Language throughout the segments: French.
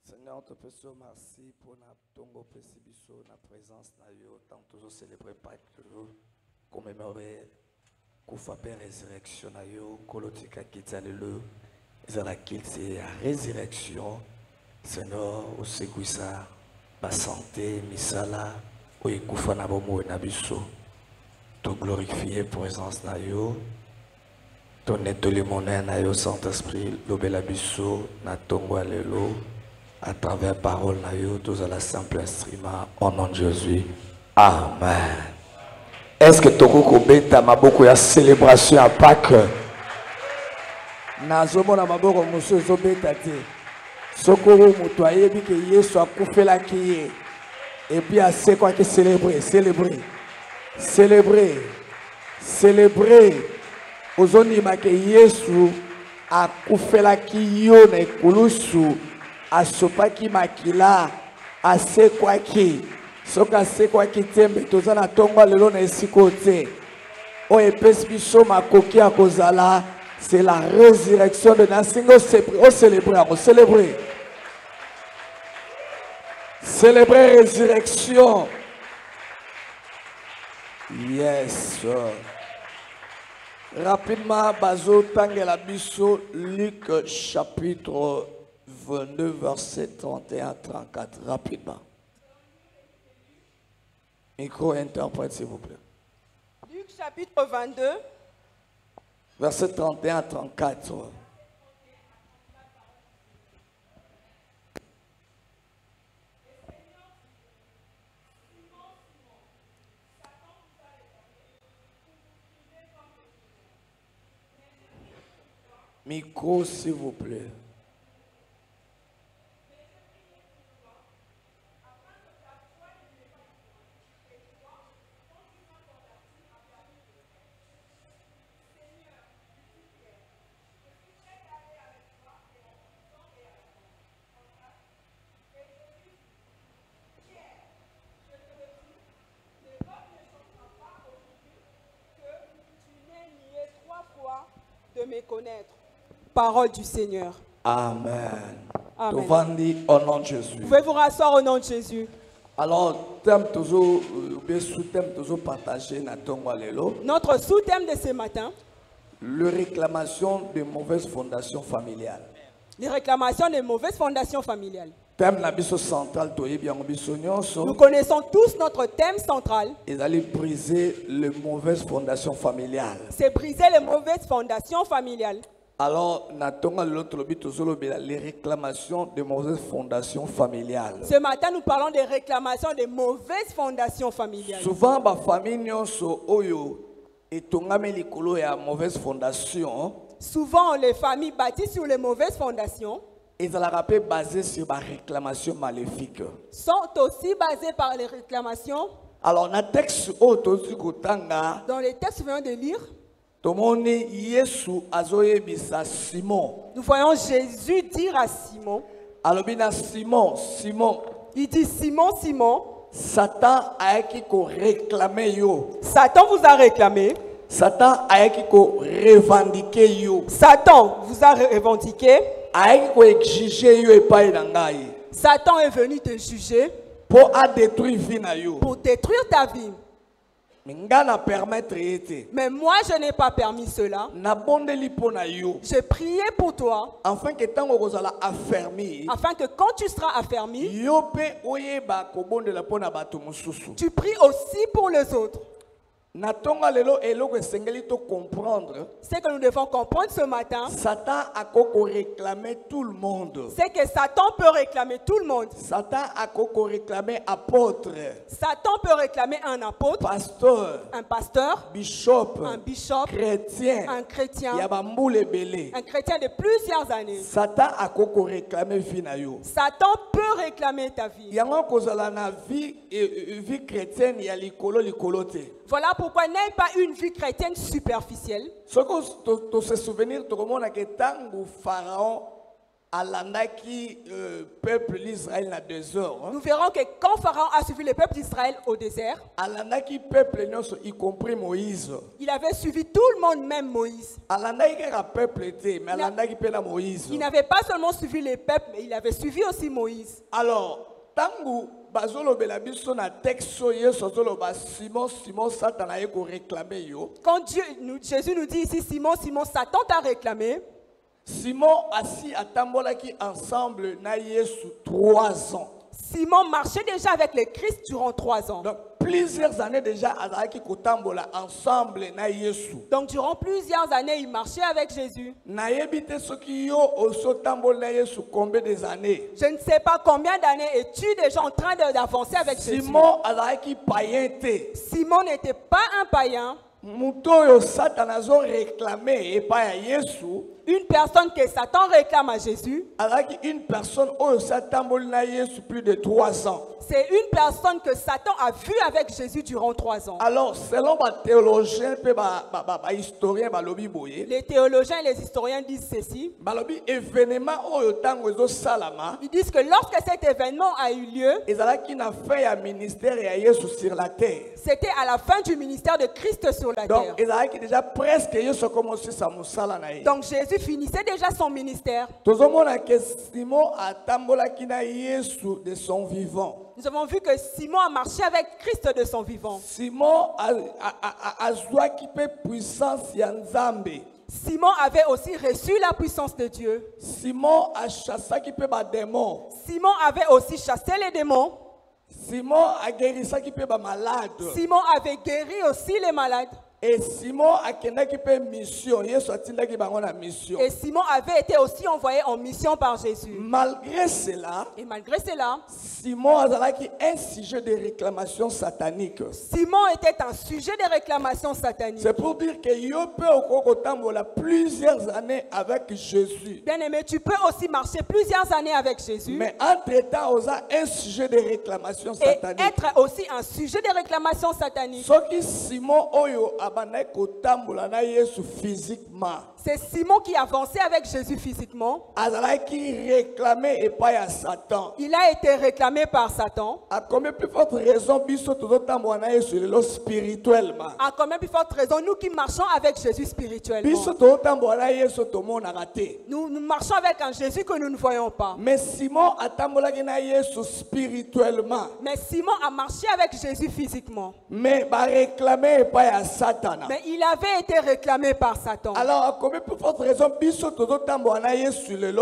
Seigneur, te faisons merci pour notre tongo précipicio, notre présence, tant toujours célébrer Pâques, toujours commémorer Koufa Père résurrection, Kolotika Kitzalelu, c'est la résurrection, Seigneur, au Seguisa, la santé, Misala, au Koufa Nabomo et Nabiso, te glorifier présence, ton étoile nayo Saint-Esprit, l'obélabiso, na tongo alelo. À travers parole, tous à la simple instrument, au nom de Jésus. Amen. Est-ce que tu as beaucoup de célébration à Pâques? Nazomona maboko muso zobeta te. Sokoro muto ayebi ke Yesu akufela kiye. Et puis à c'est quoi que célébrer, célébrer. Ozoni ma ke Yesu akufela kiyo na ekulusu. Asopaki makila asekwaki soka asekwaki tembe tozana tongo lelo na esiko te o epesi biso makoki ya kozala. C'est la résurrection de Nasingo. Célébrer résurrection. Yes. Rapidement, Bazo Tangela Bisso, Luc chapitre 22, verset 31-34. Rapidement. Micro-interprète, s'il vous plaît. Luc chapitre 22. Verset 31-34. Micro, s'il vous plaît. Me connaître. Parole du Seigneur. Amen. Amen. Au nom de Jésus. Vous pouvez vous rasseoir au nom de Jésus. Alors, thème toujours partagé na tongo lelo. Notre sous-thème de ce matin. Les réclamations de mauvaises fondations familiales. Les réclamations de mauvaises fondations familiales. Thème na biso central Nous connaissons tous notre thème central. Ils allaient briser les mauvaises fondations familiales. C'est briser les mauvaises fondations familiales. Alors, les réclamations de mauvaises fondations familiales. Ce matin, nous parlons des réclamations de mauvaises fondations familiales. Souvent, ma famille est likolo ya mauvaise fondation. Souvent, les familles bâties sur les mauvaises fondations. Ils sont basés sur la réclamation maléfique. Sont aussi basés par les réclamations. Alors, dans le texte dans les textes que nous venons de lire, Simon. Nous voyons Jésus dire à Simon. Alors, Simon. Il dit Simon, Simon. Satan a réclamé yo. Satan vous a réclamé. Satan a revendiqué yo. Satan vous a revendiqué. Satan est venu te juger pour détruire ta vie. Mais moi, je n'ai pas permis cela. J'ai prié pour toi. Afin que quand tu seras affermi, tu pries aussi pour les autres. Ce que nous devons comprendre ce matin, Satan a réclamé tout le monde. C'est que Satan peut réclamer tout le monde. Satan a réclamé apôtre. Satan peut réclamer un apôtre, pasteur, un pasteur, bishop, un bishop, chrétien, un chrétien, un chrétien de plusieurs années. Satan a réclamé vie na yo. Satan peut réclamer ta vie. Yango kozala na vie chrétienne ya likolo te. Voilà pourquoi n'aie pas une vie chrétienne superficielle. To se souvenir to komona ke tangu Pharaon alandaki peuple d'Israël na 2 heures. Nous verrons que quand Pharaon a suivi le peuple d'Israël au désert, alandaki peuple nyonso y compris Moïse. Il avait suivi tout le monde, même Moïse. Alandaki ka peuple te, mais alandaki pe na Moïse. Il n'avait pas seulement suivi les peuples, mais il avait suivi aussi Moïse. Alors, tangu bazolo bela biso na texto yeso zolo ba Simon Satan a réclamé yo. Quand Jésus nous dit ici Simon, Satan t'a réclamé. Simon assis atambolaki ensemble na Yesu 3 ans. Simon marchait déjà avec le Christ durant 3 ans. Donc plusieurs années déjà azalaki kotambola ensemble na Yesu. Donc durant plusieurs années il marchait avec Jésus. Na yebite soki yo oso tambola na Yesu combien des années? Je ne sais pas combien d'années es-tu déjà en train d'avancer avec Jésus. Simon azalaki païen te. Simon n'était pas un païen. Mutoyo Satan azo réclamé et pas à Yesu. Une personne que Satan réclame à Jésus. Alors une personne où Satan bolina Yesu plus de 3 ans. C'est une personne que Satan a vue avec Jésus durant 3 ans. Alors, selon les théologiens et les historiens, les théologiens et les historiens disent ceci. Ils disent que lorsque cet événement a eu lieu, c'était à la fin du ministère de Christ sur la terre. Donc Jésus finissait déjà son ministère. Nous avons vu que Simon a marché avec Christ de son vivant. Simon avait aussi reçu la puissance de Dieu. Simon avait aussi chassé les démons. Simon avait guéri aussi les malades. Et Simon avait été aussi envoyé en mission par Jésus. Malgré cela, Simon avait un sujet de réclamation satanique. Simon était un sujet de réclamation satanique. C'est pour dire que yo peut plusieurs années avec Jésus. Bien aimé, tu peux aussi marcher plusieurs années avec Jésus. Mais entre-temps, on a un sujet de réclamation satanique. Et être aussi un sujet de réclamation satanique. Ce qui Simon oyo c'est Simon qui avançait avec Jésus physiquement. Il a été réclamé par Satan. À combien plus forte raison À combien plus forte raison nous qui marchons avec Jésus spirituellement. Nous marchons avec un Jésus que nous ne voyons pas. Mais Simon spirituellement. Mais Simon a marché avec Jésus physiquement. Mais réclamé par Satan. Mais il avait été réclamé par Satan. Alors, à combien plus forte raison,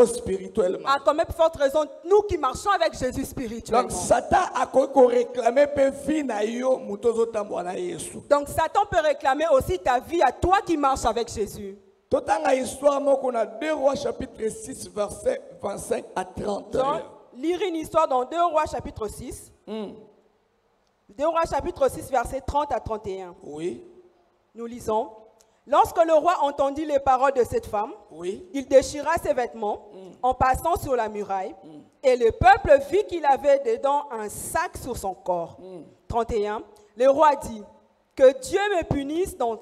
spirituellement. À combien plus forte raison, nous qui marchons avec Jésus spirituellement. Donc, Satan a réclamé. Donc, Satan peut réclamer aussi ta vie à toi qui marches avec Jésus. Histoire, 2 Rois chapitre 6, verset 25 à 30. Lire une histoire dans 2 Rois chapitre 6. 2 Rois chapitre 6, verset 30 à 31. Oui. Nous lisons. Lorsque le roi entendit les paroles de cette femme, il déchira ses vêtements en passant sur la muraille, et le peuple vit qu'il avait dedans un sac sur son corps. 31. Le roi dit, que Dieu me punisse dans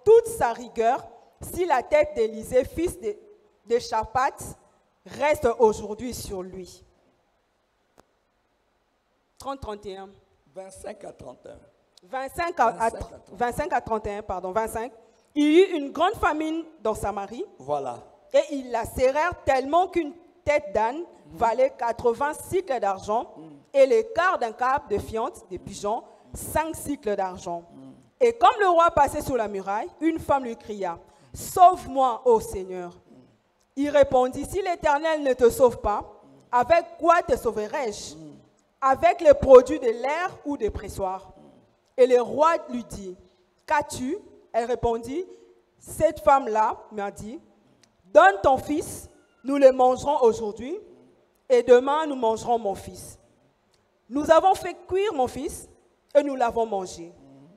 toute sa rigueur si la tête d'Élisée, fils de Shaphat, reste aujourd'hui sur lui. 30-31. 25 à 31. 25 à 31, pardon, 25. Il y eut une grande famine dans Samarie. Voilà. Et ils la serrèrent tellement qu'une tête d'âne valait 80 cycles d'argent et le quart d'un cap de fientes, de pigeons, 5 cycles d'argent. Et comme le roi passait sous la muraille, une femme lui cria, « Sauve-moi, ô Seigneur !» Il répondit, « Si l'Éternel ne te sauve pas, avec quoi te sauverai-je? Avec les produits de l'air ou des pressoirs ?» Et le roi lui dit, qu'as-tu? Elle répondit, cette femme-là m'a dit, donne ton fils, nous le mangerons aujourd'hui, et demain nous mangerons mon fils. Nous avons fait cuire mon fils, et nous l'avons mangé.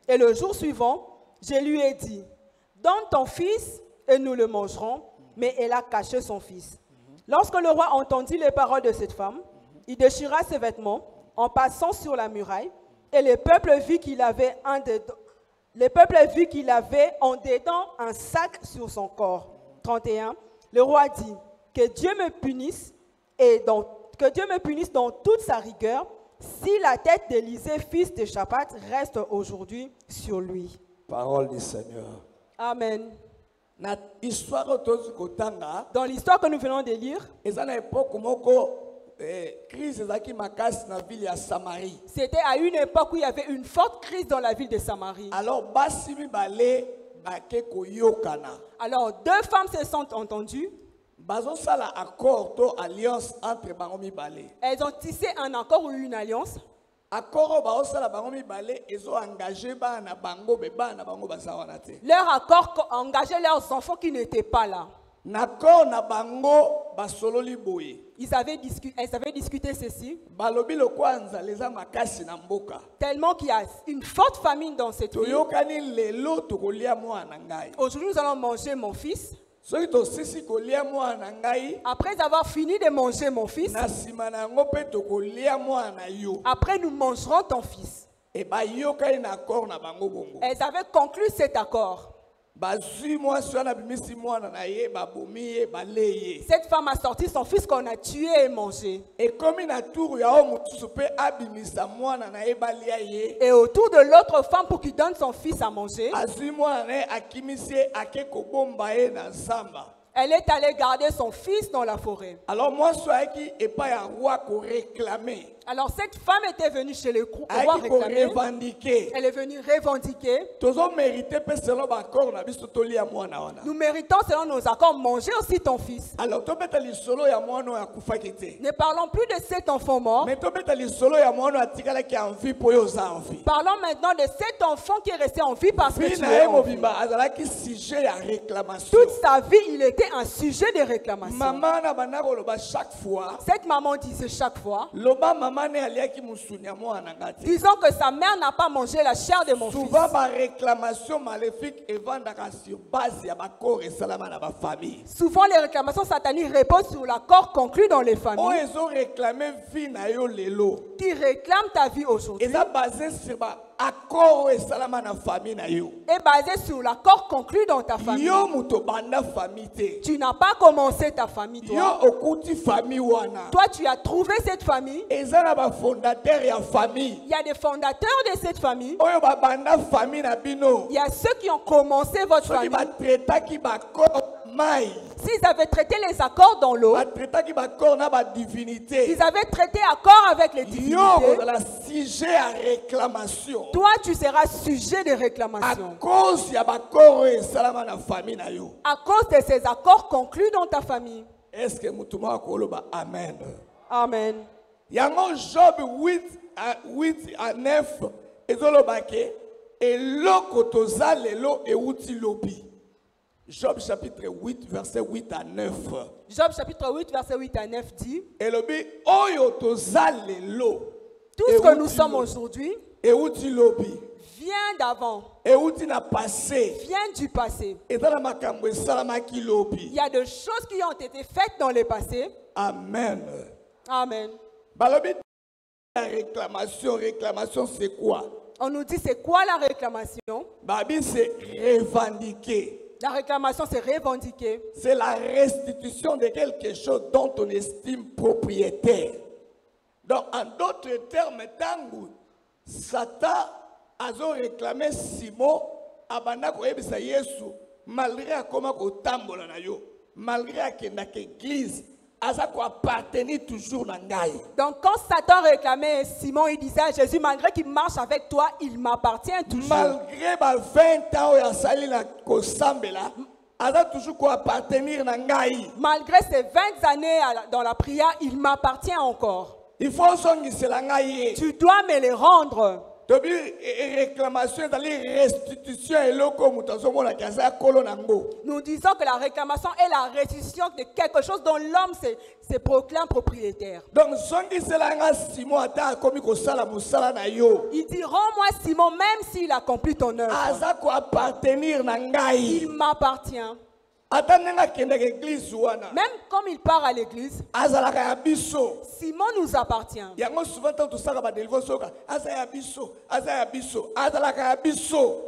Et le jour suivant, je lui ai dit, donne ton fils, et nous le mangerons, mais elle a caché son fils. Lorsque le roi entendit les paroles de cette femme, il déchira ses vêtements en passant sur la muraille, et le peuple vit qu'il avait en dedans un sac sur son corps. 31. Le roi dit, que Dieu me punisse dans toute sa rigueur, si la tête d'Élisée, fils de Shaphat, reste aujourd'hui sur lui. Parole du Seigneur. Amen. Dans l'histoire que nous venons de lire, c'était à une époque où il y avait une forte crise dans la ville de Samarie. Alors, deux femmes se sont entendues. Elles ont tissé un accord ou une alliance. Leur accord engageait leurs enfants qui n'étaient pas là. Elles avaient discuté ceci. Tellement qu'il y a une forte famine dans cette ville. Aujourd'hui, nous allons manger mon fils. Après avoir fini de manger mon fils, après nous mangerons ton fils. Elles avaient conclu cet accord. Cette femme a sorti son fils qu'on a tué et mangé. Et autour de l'autre femme pour qu'il donne son fils à manger, elle est allée garder son fils dans la forêt. Alors cette femme était venue chez le roi réclamer. Elle est venue revendiquer. Nous méritons selon nos accords manger aussi ton fils. Ne parlons plus de cet enfant mort. Parlons maintenant de cet enfant qui est resté en vie parce que tu es en vie. Toute sa vie, il était un sujet de réclamation. Cette maman disait chaque fois, disons que sa mère n'a pas mangé la chair de mon fils. Souvent les réclamations sataniques reposent sur l'accord conclu dans les familles. Qui réclament ta vie aujourd'hui est basé sur l'accord conclu dans ta famille. Tu n'as pas commencé ta famille, toi. Toi, tu as trouvé cette famille. Il y a des fondateurs de cette famille. Il y a ceux qui ont commencé votre famille. S'ils avaient traité les accords dans l'eau, ils avaient traité accord avec les divinités. Toi, tu seras sujet de réclamation. À cause de ces accords conclus dans ta famille. Est-ce que amen? Amen. Job 8 à 9 Job chapitre 8 verset 8 à 9. Job chapitre 8 verset 8 à 9 dit, tout ce que nous sommes aujourd'hui vient d'avant, vient du passé. Il y a des choses qui ont été faites dans le passé. Amen. Amen. La réclamation c'est quoi? On nous dit c'est quoi la réclamation? C'est revendiquer. La réclamation, c'est revendiquer. C'est la restitution de quelque chose dont on estime propriétaire. Donc, en d'autres termes, tangu Satan a réclamé Simon abanda koyebisa Yesu malgré akoma ko tambola na yo, malgré akenda ke église. Donc quand Satan réclamait Simon, il disait à Jésus, malgré qu'il marche avec toi, il m'appartient toujours. Malgré 20 ans, malgré ces 20 années dans la prière, il m'appartient encore. Il faut tu dois me les rendre. réclamation, restitution et Nous disons que la réclamation est la restitution de quelque chose dont l'homme se proclame propriétaire. Donc, il dit, rends-moi Simon, même s'il accomplit ton œuvre. Il m'appartient. Même comme il part à l'église, Simon nous appartient.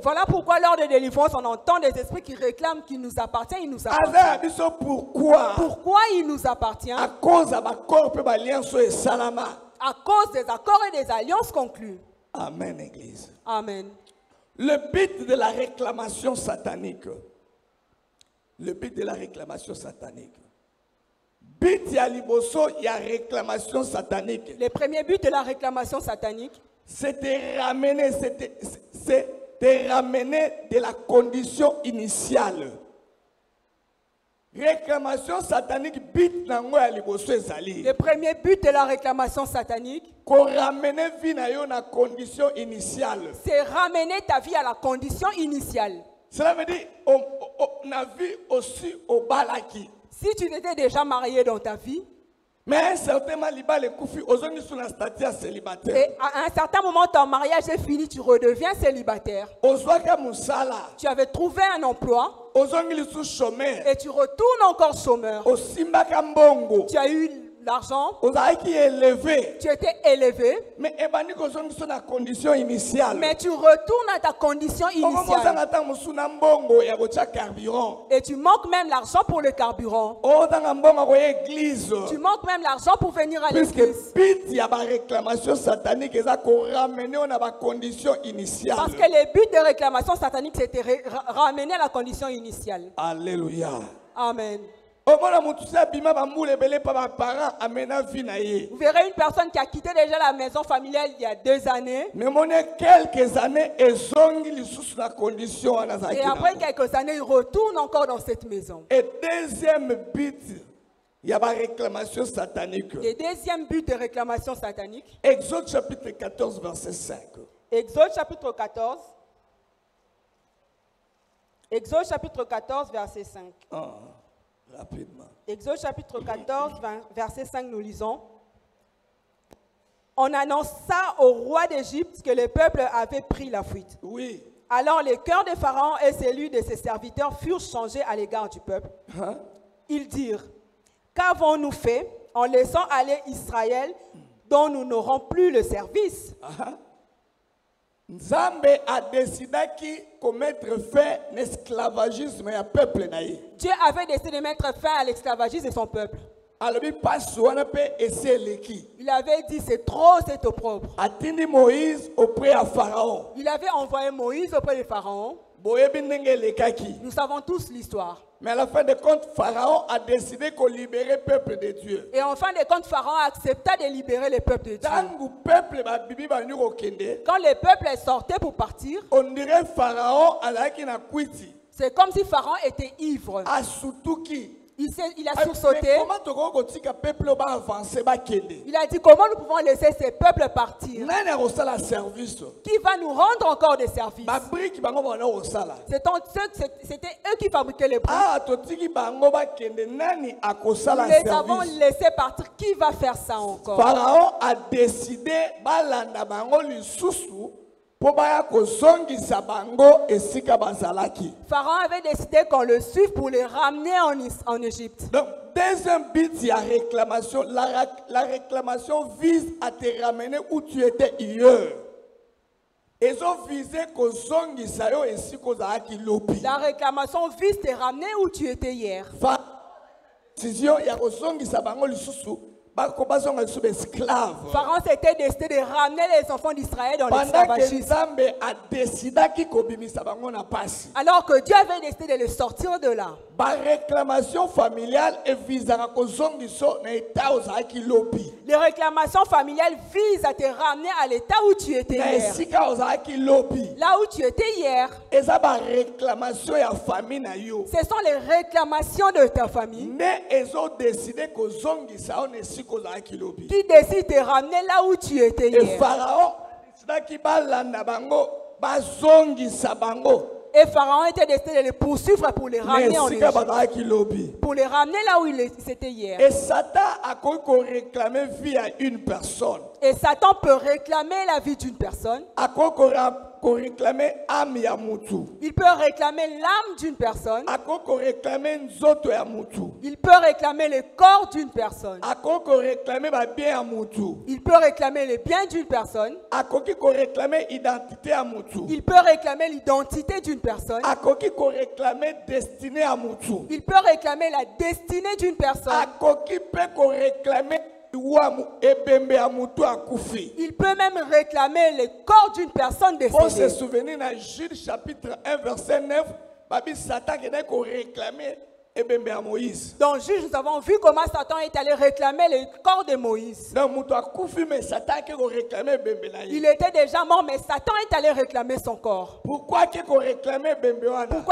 Voilà pourquoi lors de délivrance, on entend des esprits qui réclament qu'il nous appartient, il nous appartient. Pourquoi il nous appartient? À cause des accords et des alliances conclues. Amen, Église. Amen. Le but de la réclamation satanique. Le but de la réclamation satanique. But ya liboso, il y a réclamation satanique. Le premier but de la réclamation satanique, c'est de ramener de la condition initiale. Réclamation satanique, but nango ya liboso ezali. Le premier but de la réclamation satanique, qu'on ramène vie na yo na condition initiale. C'est ramener ta vie à la condition initiale. Cela veut dire on a vu aussi au balaki. Si tu étais déjà marié dans ta vie, mais à un certain moment, célibataire. Et à un certain moment, ton mariage est fini, tu redeviens célibataire. Tu avais trouvé un emploi et tu retournes encore chômeur. Tu as eu l'argent, tu étais élevé, mais tu retournes à ta condition initiale. Et tu manques même l'argent pour le carburant. Tu manques même l'argent pour venir à l'église. Parce que le but de réclamation satanique, c'était ramener à la condition initiale. Alléluia. Amen. Vous verrez une personne qui a quitté déjà la maison familiale il y a 2 années. Quelques années, et après quelques années, il retourne encore dans cette maison. Et deuxième but, il y a la réclamation satanique. Le deuxième but de réclamation satanique. Exode chapitre 14, verset 5. Exode chapitre 14. Exode chapitre 14, verset 5. Rapidement. Exode chapitre 14, verset 5, nous lisons. On annonça au roi d'Égypte que le peuple avait pris la fuite. Oui. Alors le cœur de Pharaon et celui de ses serviteurs furent changés à l'égard du peuple. Ils dirent, qu'avons-nous fait en laissant aller Israël dont nous n'aurons plus le service? Nzambe a décidé de mettre fin à l'esclavagisme du peuple. Dieu avait décidé de mettre fin à l'esclavagisme de son peuple. Il avait dit c'est trop, c'est opprobre. Moïse auprès de Pharaon. Il avait envoyé Moïse auprès de Pharaon. Nous savons tous l'histoire. Mais à la fin de compte, Pharaon a décidé de libérer le peuple de Dieu. Et en fin de compte, Pharaon accepta de libérer le peuple de Dieu. Quand le peuple sortait pour partir, on dirait Pharaon a la c'est comme si Pharaon était ivre. Il a sursauté. Il a dit comment nous pouvons laisser ces peuples partir? Qui va nous rendre encore des services? C'était eux qui fabriquaient les briques. Nous les avons laissés partir. Qui va faire ça encore? Pharaon a décidé Pharaon avait décidé qu'on le suive pour les ramener en Égypte. Donc, deuxième but, il y a réclamation. La réclamation vise à te ramener où tu étais hier. Ils ont visé la réclamation vise à te ramener où tu étais hier. Pharaon s'était décidé de ramener les enfants d'Israël dans l'esclavagisme. Alors que Dieu avait décidé de les sortir de là. La réclamation familiale vise à les réclamations familiales visent à te ramener à l'état où tu étais hier. Là où tu étais hier. Ce sont les réclamations de ta famille. Mais ils ont décidé qui décide de te ramener là où tu étais hier. Et Pharaon Et Pharaon était destiné de les poursuivre pour les ramener en Égypte. Pour les ramener là où c'était hier. Et Satan a réclamé vie à une personne. Et Satan peut réclamer la vie d'une personne. Il peut réclamer l'âme d'une personne. Il peut réclamer le corps d'une personne. Il peut réclamer les biens d'une personne. Il peut réclamer l'identité d'une personne. Il peut réclamer la destinée d'une personne. Il peut même réclamer le corps d'une personne décédée. Pour se souvenir, dans Jude chapitre 1, verset 9, Satan qui a réclamé Moïse. Dans Juge, nous avons vu comment Satan est allé réclamer le corps de Moïse. Il était déjà mort, mais Satan est allé réclamer son corps. Pourquoi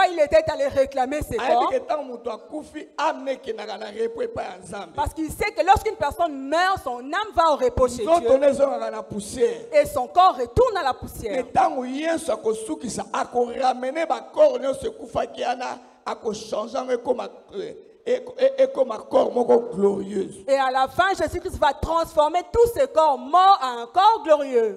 il était allé réclamer ses corps? Parce qu'il sait que lorsqu'une personne meurt, son âme va au repos chez Dieu. Et son corps retourne à la poussière. Et à la fin, Jésus-Christ va transformer tous ces corps morts en un corps glorieux.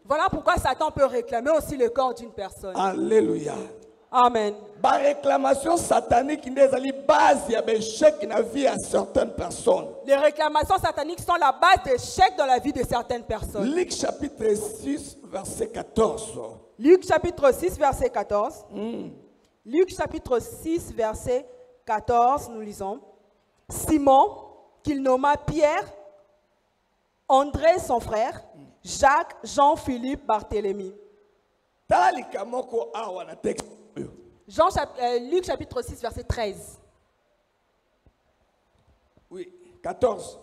Voilà pourquoi Satan peut réclamer aussi le corps d'une personne. Alléluia. Amen. La réclamation satanique est base de l'échec dans la vie de certaines personnes. Les réclamations sataniques sont la base d'échec dans la vie de certaines personnes. Luc chapitre 6, verset 14. Luc chapitre 6, verset 14. Luc chapitre 6, verset 14, nous lisons. Simon, qu'il nomma Pierre, André son frère, Jacques, Jean, Philippe, Barthélemy. Luc chapitre 6, verset 13. Oui, 14.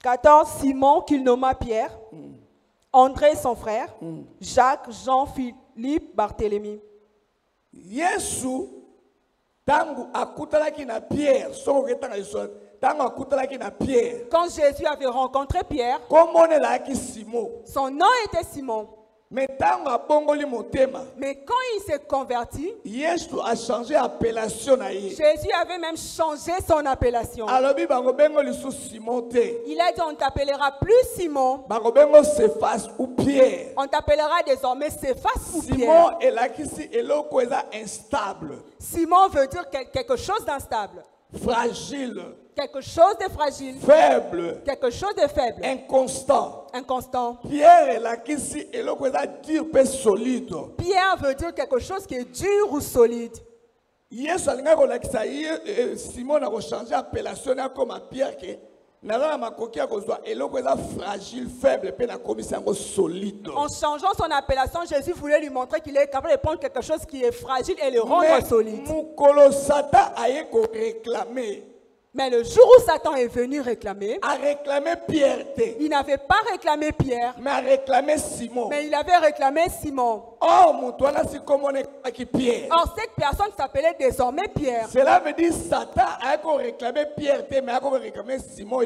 14, Simon, qu'il nomma Pierre, André son frère, Jacques, Jean, Philippe, Barthélemy. Yesu tangu akutalaki na Pierre, quand Jésus avait rencontré Pierre, son nom était Simon. Mais quand il s'est converti, Jésus a changé l'appellation. Jésus avait même changé son appellation. Il a dit, on ne t'appellera plus Simon. On t'appellera désormais Céphas ou Pierre. Simon veut dire quelque chose d'instable. Fragile. Quelque chose de fragile. Faible. Quelque chose de faible. Inconstant. Inconstant. Pierre solide. Pierre veut dire quelque chose qui est dur ou solide. Simon a changé l'appellation comme Pierre. Fragile, faible, solide. En changeant son appellation, Jésus voulait lui montrer qu'il est capable de prendre quelque chose qui est fragile et le rendre solide. Mais le jour où Satan est venu réclamer, il n'avait pas réclamé Pierre, mais il avait réclamé Simon. Or, cette personne s'appelait désormais Pierre. Cela veut dire que Satan a réclamé Pierre, mais a réclamé Simon.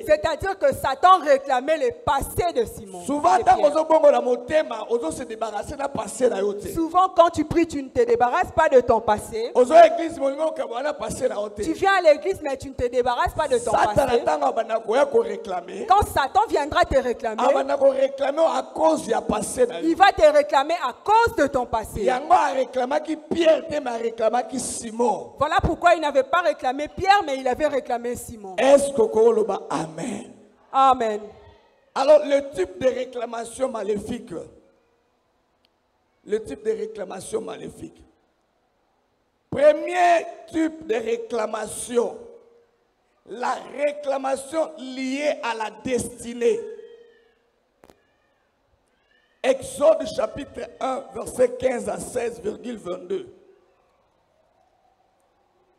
C'est-à-dire que Satan réclamait le passé de Simon. Souvent, quand tu pries, tu ne te débarrasses pas de ton passé. Tu viens à l'église, mais tu ne te débarrasses pas de ton passé. Quand Satan viendra te réclamer, il va te réclamer à cause de ton passé. Voilà pourquoi il n'avait pas réclamé Pierre, mais il avait réclamé Simon. Est-ce que amen? Amen. Alors, le type de réclamation maléfique. Le type de réclamation maléfique. Premier type de réclamation. La réclamation liée à la destinée. Exode chapitre 1, verset 15 à 16,22.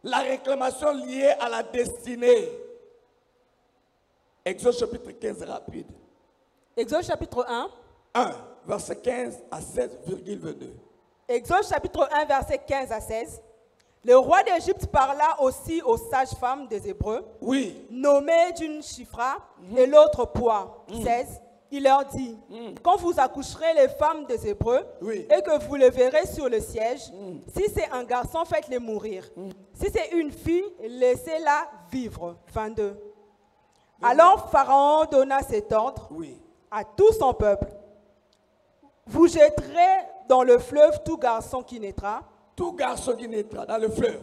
La réclamation liée à la destinée. Exode chapitre 15, rapide. Exode chapitre 1. 1, verset 15 à 16,22. Exode chapitre 1, verset 15 à 16. Le roi d'Égypte parla aussi aux sages-femmes des Hébreux, Oui. nommées d'une Shifra et l'autre Poix. 16. Il leur dit, quand vous accoucherez les femmes des Hébreux Oui. et que vous les verrez sur le siège, si c'est un garçon, faites-les mourir. Si c'est une fille, laissez-la vivre. 22. Alors Pharaon donna cet ordre Oui. à tout son peuple. Vous jetterez dans le fleuve tout garçon qui naîtra Tout garçon qui naîtra dans le fleuve.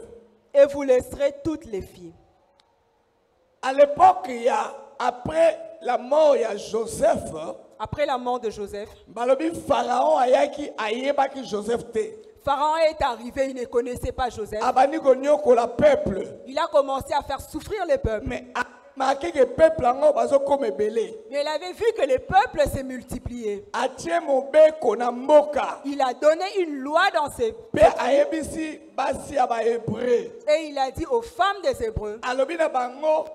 et vous laisserez toutes les filles. À l'époque, il y a, après la mort, il y a Joseph. Après la mort de Joseph, Balobi Pharaon ayaki ayebaki Joseph te. Pharaon est arrivé, il ne connaissait pas Joseph. Abani ko la peuple. Il a commencé à faire souffrir les peuples. Mais marqué que peuple ango bazo comme belé. Mais il avait vu que les peuples s'est multiplié. Atie mobe kona mboka. Il a donné une loi dans ses Pe ayebisi basi aba hébreu. et il a dit aux femmes des Hébreux, Alobi na bango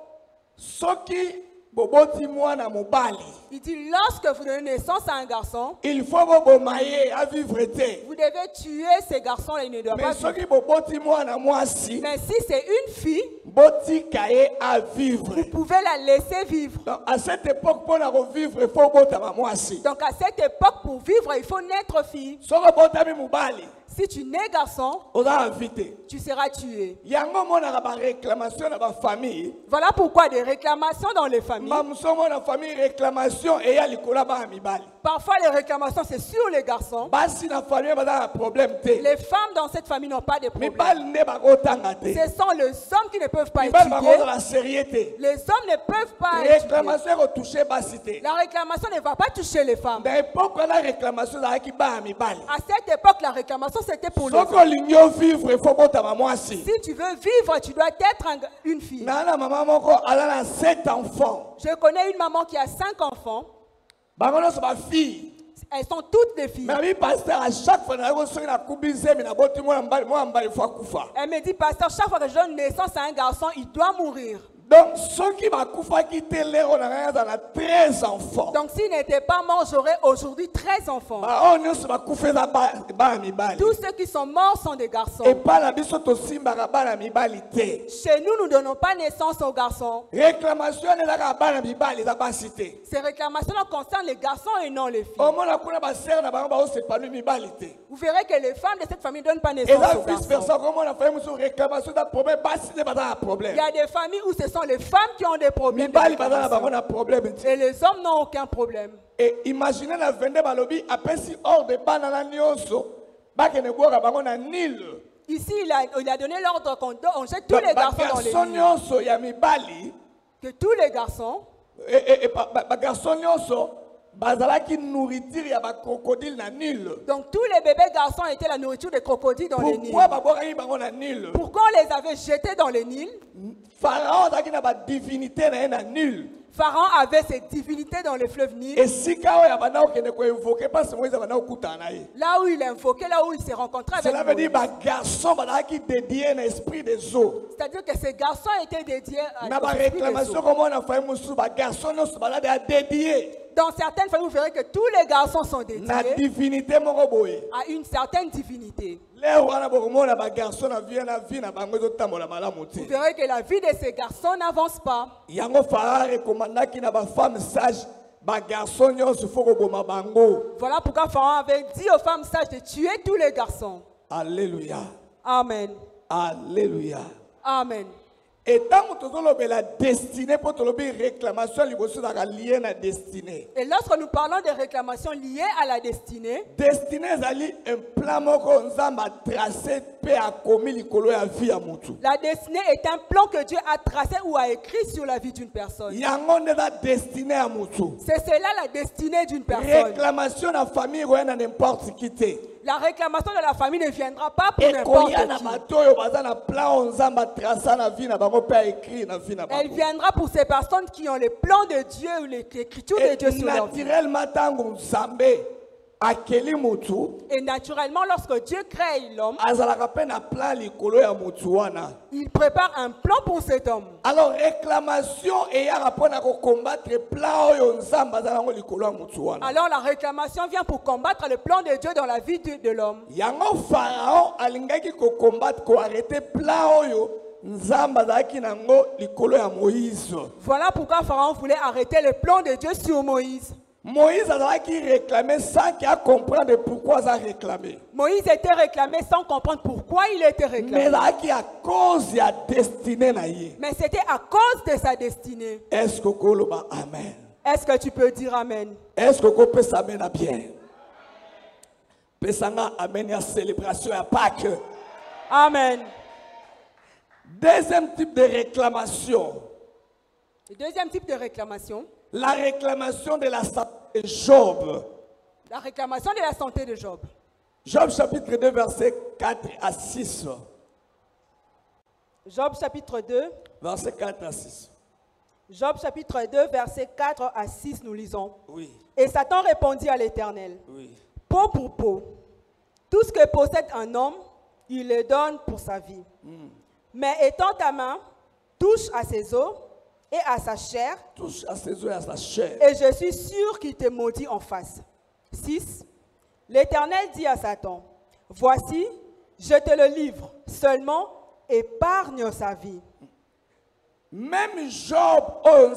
soki boboti mwana mobali. il dit lorsque vous donnez naissance à un garçon, Il faut bobomaye à vivre te. vous devez tuer ces garçons-là, il ne doit Mais pas vivre. soki boboti mwana mwasi, Mais si c'est une fille, boti kaye à vivre. vous pouvez la laisser vivre. Donc, à cette époque, pour revivre, il faut botama mwasi. Donc à cette époque, pour vivre, il faut naître fille. Soki botami mobali, Si tu nais garçon, on a invité. tu seras tué. Yango mona ba réclamation na ba famille. Voilà pourquoi des réclamations dans les familles. Mamsomo na famille réclamation et ya likola ba mibali. Parfois les réclamations c'est sur les garçons. Basi na famille ba da problème te. Les femmes dans cette famille n'ont pas de problème. Mibali ne ba kotanga te. Ce sont les hommes qui ne peuvent pas Mibali ba étudier. kotanga la sériété. Les hommes ne peuvent pas étudier. Réclamation ko toucher basi te. La réclamation ne va pas toucher les femmes. Dans l'époque on a réclamation za ki ba mibali. À cette époque, la réclamation c'était pour les Soko hommes. lingo vivre il faut botama mwasi. Si tu veux vivre, tu dois être une fille. Nana maman moko ala na 7 enfants. Je connais une maman qui a 5 enfants. Bangono so ba fille. Elles sont toutes des filles. Mais oui, pasteur, à chaque fois, on Elle me dit, pasteur, chaque fois que je donne naissance à un garçon, il doit mourir. donc, ceux qui m'ont quitté l'air, on a 13 enfants. Donc s'il n'était pas mort, j'aurais aujourd'hui 13 enfants. Tous ceux qui sont morts sont des garçons. Et pas la biso to simba bana mibali te. Chez nous, nous ne donnons pas naissance aux garçons. Réclamation est là bana mibali za basité. Ces réclamations concernent les garçons et non les filles. Au moins, kuna ba sœur na bango ba c'est pas lui mibali te. Vous verrez que les femmes de cette famille ne donnent pas Et naissance là, aux vice versa, garçons. comment on a fait une réclamation d'un problème, basi ne pas un Il problème. y a des familles où ce sont les femmes qui ont des problèmes. de Mibali ba na réclamation. bango na problème. Et les hommes n'ont aucun problème. Et imaginez la vende balobi après si hors de banana nyonso ba ke ne boka bango na Nil. Ici, il a donné l'ordre qu'on jette tous les garçons dans les Nils. nyonso ya mibali Que tous les garçons, et ba garçon nyonso bazalaki nourriture ya ba crocodile na Nil. donc tous les bébés garçons étaient la nourriture des crocodiles dans les Nils. Pourquoi ba boka bango na Nil? Pourquoi on les avait jetés dans les Nils? Pharaon azaki na ba divinité na Nil. Pharaon avait ses divinités dans les fleuves Nil. Et si kao ya bana okende ko invoquer parce Moïse bana okutana ye. Là où il invoquait, là où il s'est rencontré avec Cela veut dire Moïse. ba garçon bazalaki dédié à l'esprit des eaux. C'est-à-dire que ces garçons étaient dédiés Na au ba esprit des réclamation eaux. comme on a fait musu ba garçon nyonso bazalaki dédié Dans certaines familles, vous verrez que tous les garçons sont na dédiés divinité moko boye. à une certaine divinité. Leo wana bokomona ba garçon na vie na bango ezotambola malamu te. Vous verrez que la vie de ces garçons n'avance pas. Yango Pharaon recommandaki na ba femme sage ba garçon nyonso faut koboma bango. Voilà pourquoi Pharaon avait dit aux femmes sages de tuer tous les garçons. Alléluia. Amen. Alléluia. Amen. Et tant que tu as la destinée pour te lever réclamation liboso na lié na destinée. Et lorsque nous parlons de réclamations liées à la destinée, Destinée zali un plan moko nzamba tracé pe a commis likolo ya vie ya mutu. la destinée est un plan que Dieu a tracé ou a écrit sur la vie d'une personne. Yango nde la destinée ya mutu. C'est cela la destinée d'une personne. Réclamation na famille ko na n'importe qui te. La réclamation de la famille ne viendra pas pour Et n'importe koya na qui. bato oyo baza na plan nzamba tracé na vie na bango pe a écrit na vie na Elle bango. viendra pour ces personnes qui ont les plans de Dieu ou l'écriture de Et Dieu sur leur vie. naturellement tango nzambe akeli mutu Et naturellement, lorsque Dieu crée l'homme, azalaka pe na plan likolo ya mutu wana. il prépare un plan pour cet homme. Alors réclamation eyaka mpona combattre plan oyo nzambe aza nango likolo ya mutu wana. Alors la réclamation vient pour combattre le plan de Dieu dans la vie de l'homme. Yango Pharaon alingaki combattre arrêter plan oyo nzambe azalaki nango likolo ya Moïse. Voilà pourquoi Pharaon voulait arrêter le plan de Dieu sur Moïse. Moïse azalaki réclamé sans qu'il a comprendre pourquoi il a réclamé. Moïse était réclamé sans comprendre pourquoi il était réclamé. Mais à cause de la destinée na ye. Mais c'était à cause de sa destinée. Est-ce que koloba amen? Est-ce que tu peux dire amen? Est-ce que tu peux s'amen à bien? Pesanga amen ya célébration à Pâques. Amen. Deuxième type de réclamation. Le deuxième type de réclamation. La réclamation de la santé de Job. La réclamation de la santé de Job. Job chapitre 2 verset 4 à 6. Job chapitre 2. Verset 4 à 6. Job chapitre 2 verset 4 à 6 nous lisons. Oui. Et Satan répondit à l'Éternel. Oui. Peau pour peau. Tout ce que possède un homme, il le donne pour sa vie. Mais étends ta main, touche à ses os et à sa chair. Touche à ses os et à sa chair. Et je suis sûr qu'il te maudit en face. 6. L'Éternel dit à Satan, voici, je te le livre, seulement épargne sa vie. Même Job, on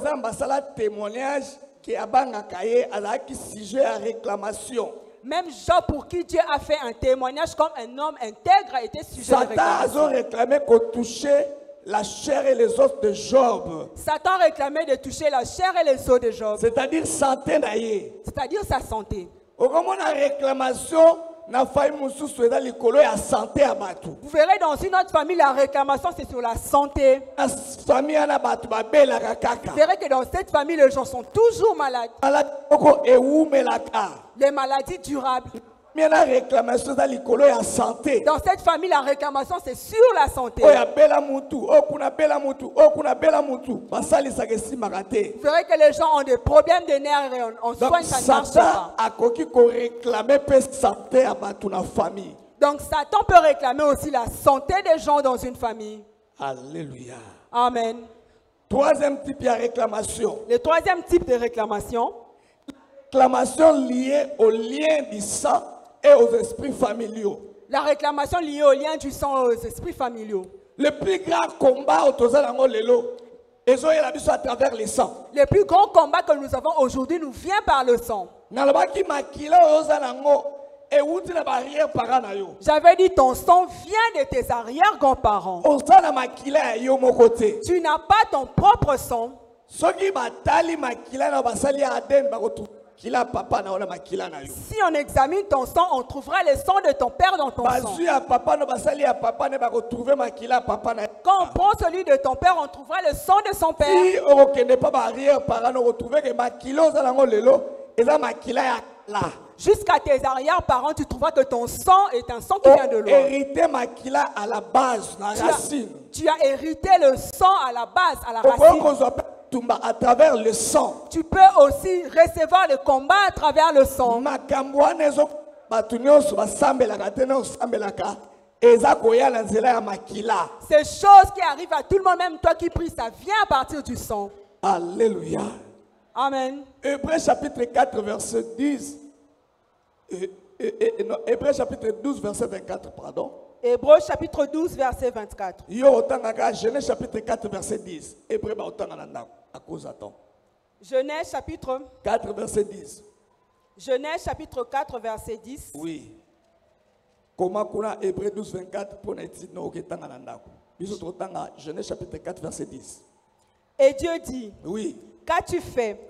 a témoignage qui a bangaye à qui sujet à réclamation. Même Job, pour qui Dieu a fait un témoignage comme un homme intègre, a été sujet de réclamation. Satan a réclamé qu'on touchait la chair et les os de Job. Satan réclamait de toucher la chair et les os de Job. C'est-à-dire santé naïe. C'est-à-dire sa santé. Au moment de la réclamation, na faille mususu eza likolo ya santé ya batu. Vous verrez dans une autre famille, la réclamation c'est sur la santé. Na famille ana batu babelaka kaka. Vous verrez que dans cette famille, les gens sont toujours malades. Malade oko ewumelaka. Les maladies durables. Mais la réclamation eza likolo ya santé. Dans cette famille, la réclamation c'est sur la santé. Oya bela mutu, okuna bela mutu, okuna bela mutu. Basalisaka esimaka te. Vous verrez que les gens ont des problèmes de nerfs et on soigne, ça ne marche pas. Akoki ko réclamer pe santé à batu na famille. Donc Satan peut réclamer aussi la santé des gens dans une famille. Alléluia. Amen. Troisième type de réclamation. Le troisième type de réclamation. Réclamation liée au lien du sang et aux esprits familiaux. La réclamation liée au lien du sang et aux esprits familiaux. Le plus grand combat autour lelo, à travers le sang. Le plus grand combat que nous avons aujourd'hui nous vient par le sang. J'avais dit ton sang vient de tes arrière-grands-parents. Tu n'as pas ton propre sang. Si on examine ton sang, on trouvera le sang de ton père dans ton sang. Quand on prend celui de ton père, on trouvera le sang de son père. Jusqu'à tes arrière-parents, tu trouveras que ton sang est un sang qui vient de loin. À la base, tu as hérité le sang à la base, à la racine. À travers le sang. Tu peux aussi recevoir le combat à travers le sang. Ces choses qui arrivent à tout le monde, même toi qui pries, ça vient à partir du sang. Alléluia. Amen. Hébreux chapitre 4, verset 10. Hébreux chapitre 12, verset 24, pardon. Hébreux chapitre 12, verset 24. Genèse chapitre 4, verset 10. Hébreux à cause attend. Genèse chapitre 4, verset 10. Genèse chapitre 4, verset 10. Oui. Comment qu'on a Hébreux 12, 24 pour n'être non Genèse chapitre 4, verset 10. Et Dieu dit, oui. Qu'as-tu fait?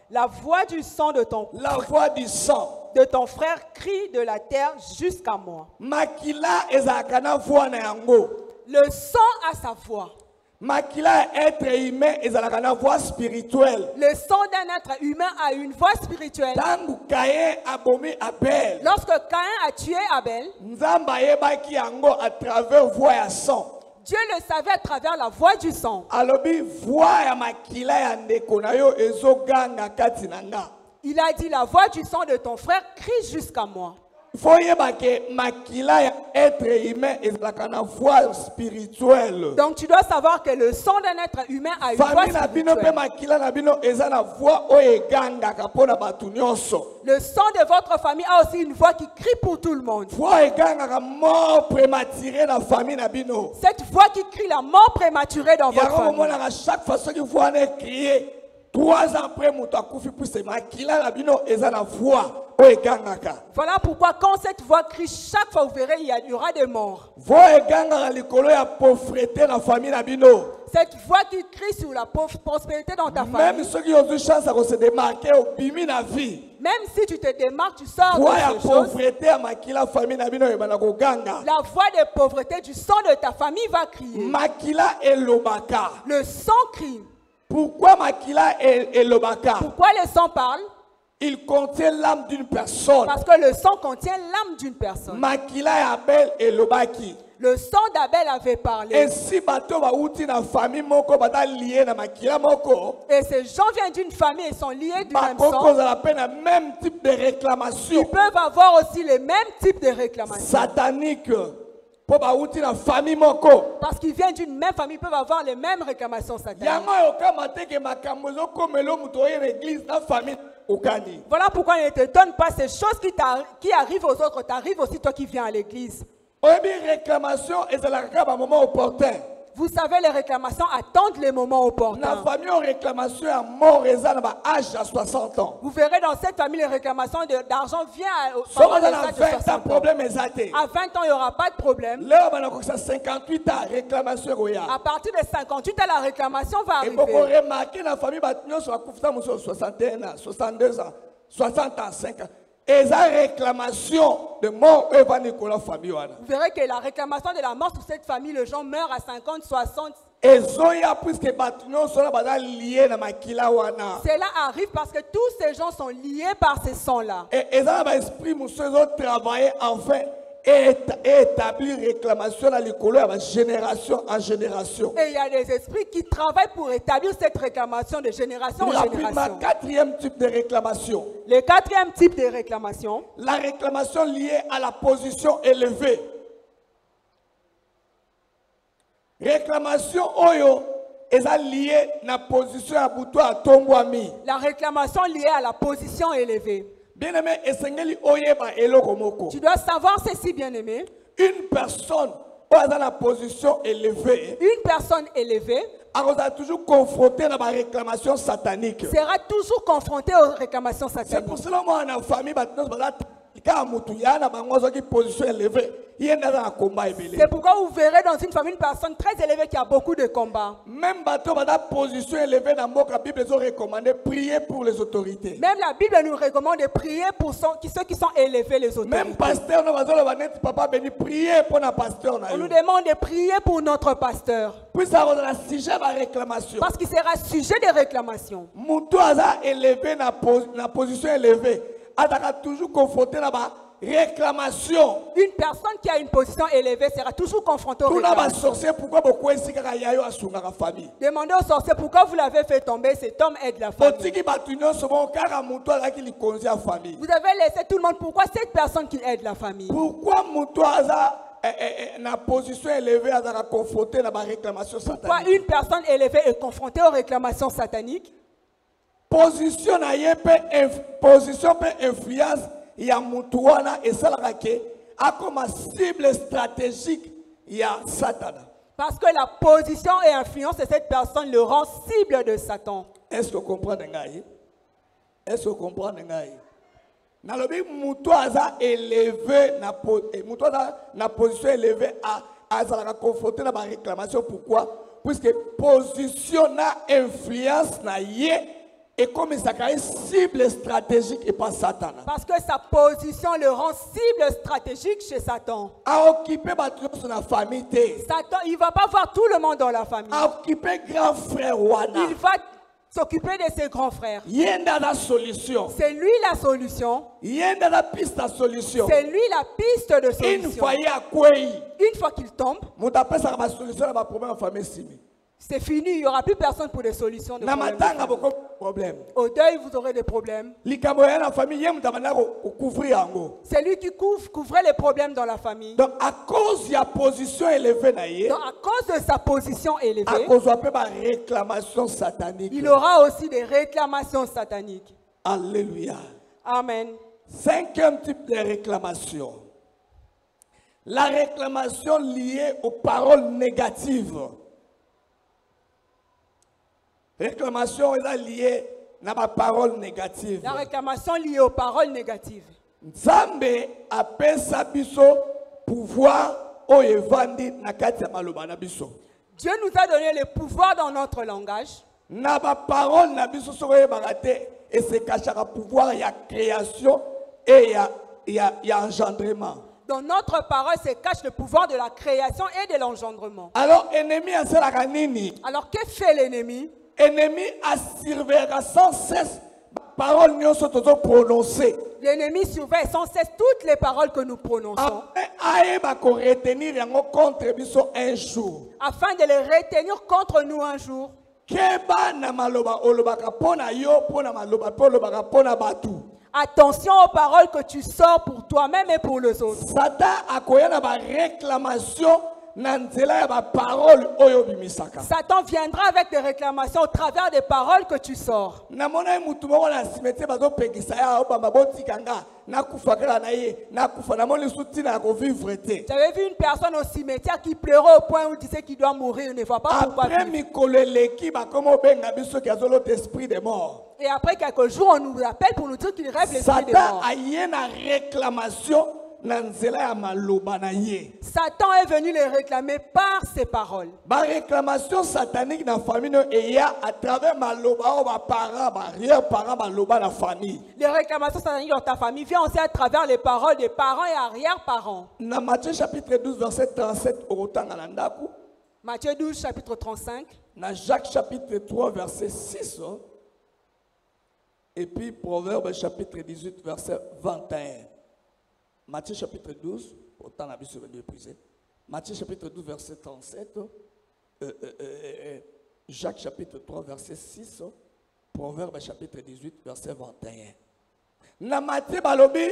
La voix du sang de ton La voix du sang de ton frère crie de la terre jusqu'à moi. Makila ezakana voix na yango. Le sang a sa voix. Makila être humain ezakana voix spirituelle. Le sang d'un être humain a une voix spirituelle. Tangu Caïn abomi Abel. Lorsque Caïn a tué Abel, Nzamba yebaki yango à travers voix ya sang. Dieu le savait à travers la voix du sang. Alobi voix ya makila ya ndeko na yo ezoganga kati nanga. Il a dit, la voix du sang de ton frère crie jusqu'à moi. Il faut que makila ya être humain est la voix spirituelle. Donc tu dois savoir que le sang d'un être humain a une voix spirituelle. Le sang de votre famille a aussi une voix qui crie pour tout le monde. Cette voix qui crie la mort prématurée dans votre famille. Chaque fois que vous crier, 3 ans après, voilà pourquoi quand cette voix crie, chaque fois vous verrez, il y aura des morts. Cette voix qui crie sur la prospérité dans ta famille. Même si tu te démarques, tu sors de ces choses. La voix de pauvreté du sang de ta famille va crier. Le sang crie. Pourquoi makila et lobaka? Pourquoi le sang parle? Il contient l'âme d'une personne. Parce que le sang contient l'âme d'une personne. Makila et Abel et lobaki. Le sang d'Abel avait parlé. Et si bato ba uti na famille moko bata lié na makila moko. Et ces gens viennent d'une famille et sont liés du même sang. Même type de réclamation. Ils peuvent avoir aussi les mêmes types de réclamations. Satanique. Parce qu'ils viennent d'une même famille, ils peuvent avoir les mêmes réclamations sataniques. Voilà pourquoi ne t'étonne pas, ces choses qui arrivent aux autres t'arrivent aussi toi qui viens à l'église. Vous savez, les réclamations attendent les moments opportuns. Vous verrez dans cette famille, les réclamations d'argent viennent à 20 ans, il n'y aura pas de problème. À partir de 58 ans, la réclamation va arriver. 62 ans, 65 ans. Et la réclamation de mort va Nicolas famille. Vous verrez que la réclamation de la mort sur cette famille, les gens meurent à 50, 60. Cela arrive parce que tous ces gens sont liés par ces sangs-là. Et ça va esprit travailler enfin et établir réclamation à l'école de génération en génération. Et il y a des esprits qui travaillent pour établir cette réclamation de génération en génération. Le quatrième type de réclamation. Le quatrième type de réclamation. La réclamation liée à la position élevée. Réclamation oyo est liée à la position à bouton à tombouami. La réclamation liée à la position élevée. Bien-aimé, tu dois savoir ceci, bien-aimé. Une personne dans la position élevée. Une personne élevée sera toujours confrontée à la réclamation satanique. Sera toujours confrontée aux réclamations sataniques. C'est pour cela que moi, dans la famille, c'est pourquoi vous verrez dans une famille une personne très élevée qui a beaucoup de combats. Même position élevée dans la Bible recommande prier pour les autorités. Même la Bible nous recommande de prier pour ceux qui sont élevés, les autorités. Même pasteur, on nous demande de prier pour notre pasteur. Parce qu'il sera sujet de réclamation. Élevé dans position élevée. Toujours confronté à la réclamation. Une personne qui a une position élevée sera toujours confrontée aux réclamations. Demandez au sorcier pourquoi vous l'avez fait tomber, cet homme aide la famille. Vous avez laissé tout le monde, pourquoi cette personne qui aide la famille? Pourquoi na position élevée à confronter la réclamation satanique? Pourquoi une personne élevée est confrontée aux réclamations sataniques? Position peut influence ya mutuana et salakake a comme cible stratégique ya Satan. Parce que la position et influence de cette personne le rend cible de Satan. Est-ce que vous comprenez? Est-ce que vous comprenez? Nalobi mutuaza élevé na position élevée à la confronter na réclamation. Pourquoi? Puisque position na influence na yé. Et comme ça cible stratégique et pas Satan. Parce que sa position le rend cible stratégique chez Satan. À occuper la famille. Satan, il ne va pas voir tout le monde dans la famille. À occuper grand frère Wana. Il va s'occuper de ses grands frères. La solution. C'est lui la solution. La piste la solution. C'est lui la piste de solution. Une fois qu'il tombe, C'est fini, il n'y aura plus personne pour des solutions de Na problèmes. matanga beaucoup problème. Au deuil, vous aurez des problèmes. Likambo ya na famille yem tamana ko couvrir yango. C'est lui qui couvrait les problèmes dans la famille. Donc à cause ya position élevée na ye, Donc, à cause de sa position à élevée, cause de ba réclamation satanique. il aura aussi des réclamations sataniques. Alléluia. Amen. Cinquième type de réclamation. La réclamation liée aux paroles négatives. Réclamation est liée à ma parole négative. La réclamation liée aux paroles négatives. Nzambe apesa biso pouvoir o evandi na kati ya maloba na biso. Dieu nous a donné le pouvoir dans notre langage. Na ba parole na biso soko yebaka te et se cachera pouvoir ya création et ya engendrement. Dans notre parole se cache le pouvoir de la création et de l'engendrement. Alors ennemi asalaka nini? Alors que fait l'ennemi? Ennemi surveillera sans cesse la parole nyonso tozo prononcer. L'ennemi surveille sans cesse toutes les paroles que nous prononçons. Ayeba ko retenir yango contre biso un jour. Afin de les retenir contre nous un jour. Keba na maloba olobaka pona yo pona maloba olobaka pona batu. Attention aux paroles que tu sors pour toi-même et pour les autres. Satan akoya na ba réclamation na nzela ya ba parole oyo bimisaka. Satan viendra avec des réclamations au travers des paroles que tu sors. Na mona mutu moko na cimetière bazo pekisa ya obamba botikanga na kufa kala na ye na kufa na mona sutina ko vivre te. J'avais vu une personne au cimetière qui pleurait au point où il disait qu'il doit mourir, il ne voit pas pourquoi. Après mikoleleki ba komo benga biso ki azolo esprit de mort. Et après quelques jours, on nous appelle pour nous dire qu'il rêve l'esprit des Satan morts. a yé na réclamation na nzela ya maloba na ye. Satan est venu les réclamer par ses paroles. Ba réclamation satanique dans la famille et à travers maloba o ba parents ba arrière parents maloba la famille. Les réclamations sataniques dans ta famille viennent aussi à travers les paroles des parents et arrière-parents. Dans Matthieu chapitre 12 verset 37 au rotanga na ndaku. Matthieu 12 chapitre 35. Dans Jacques chapitre 3 verset 6. Et puis Proverbe chapitre 18 verset 21. Matthieu chapitre 12, autant la Bible de briser. Matthieu chapitre 12 verset 37. Jacques chapitre 3 verset 6. Proverbe chapitre 18 verset 21. Na Matthieu balobi